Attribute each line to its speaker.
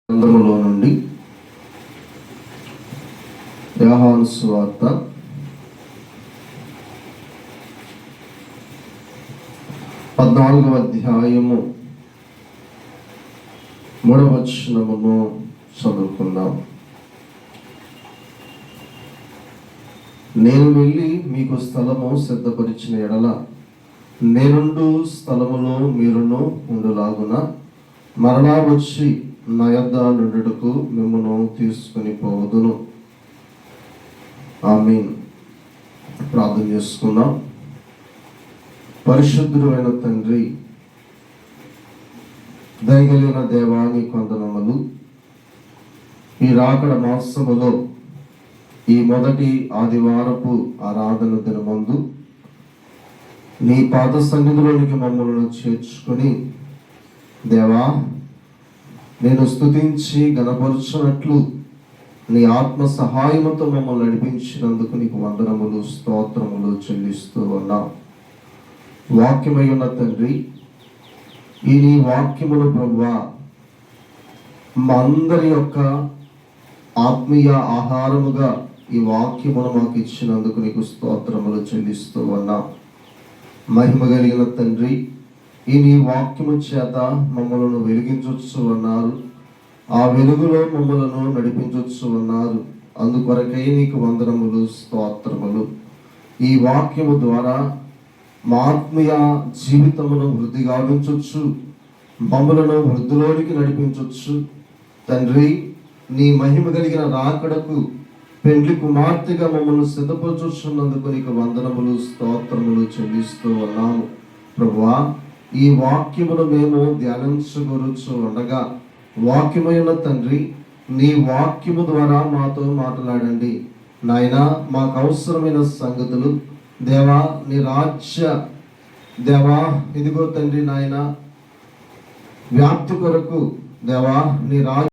Speaker 1: గ్రంథములో నుండి యోహాను సువార్త 14వ అధ్యాయము 3వ వచనమును చదువుకుందాం. నేను వెళ్ళి మీకు స్థలము సిద్ధపరిచిన ఎడల నేనుండు స్థలములో మీరును ఉండులాగున మరలా వచ్చి నా యొద్ద నుండుటకు మిమ్మల్ని తీసుకుని పోవదును. ఆమేన్. ప్రార్థన చేసుకుందాం. పరిశుద్ధుడు అయిన తండ్రి, దయగలిగిన దేవాని వందనములు. ఈ రాకడ మాసములో ఈ మొదటి ఆదివారపు ఆరాధన దినమందు నీ పాద సన్నిధిలోనికి మమ్మల్ని చేర్చుకొని, దేవా, నేను స్తుతించి గణపరుచున్నట్లు నీ ఆత్మ సహాయముతో మమ్మల్ని నడిపించినందుకు నీకు వందనములు, స్తోత్రములు చెల్లిస్తూ ఉన్నా. వాక్యమై ఉన్న తండ్రి, ఈ నీ వాక్యమును ప్రభువా మా అందరి యొక్క ఆత్మీయ ఆహారముగా ఈ వాక్యమును మాకు ఇచ్చినందుకు నీకు స్తోత్రములు చెల్లిస్తూ ఉన్నా. మహిమ కలిగిన తండ్రి, ఈ నీ వాక్యము చేత మమ్మలను వెలిగించొచ్చు అన్నారు. ఆ వెలుగులో మమ్మలను నడిపించొచ్చు అన్నారు. అందుకొరకై నీకు వందనములు, స్తోత్రములు. ఈ వాక్యము ద్వారా మా ఆత్మీయ జీవితమును వృద్ధి గావించొచ్చు, మమ్మలను వృద్ధిలోనికి నడిపించొచ్చు. తండ్రి, నీ మహిమ కలిగిన రాకడకు పెండ్లి కుమార్తెగా మమ్మల్ని సిద్ధపరచుచున్నందుకు నీకు వందనములు, స్తోత్రములు చెల్లిస్తూ ఉన్నాము. ప్రభువా, ఈ వాక్యమును మేము ధ్యానించగొరుచు ఉండగా, వాక్యమైన తండ్రి, నీ వాక్యము ద్వారా మాతో మాట్లాడండి నాయనా. మాకు అవసరమైన సంగతులు దేవా, నీ రాజ్య దేవా, ఇదిగో తండ్రి నాయన, వ్యాప్తి కొరకు దేవా, నీ రాజ్య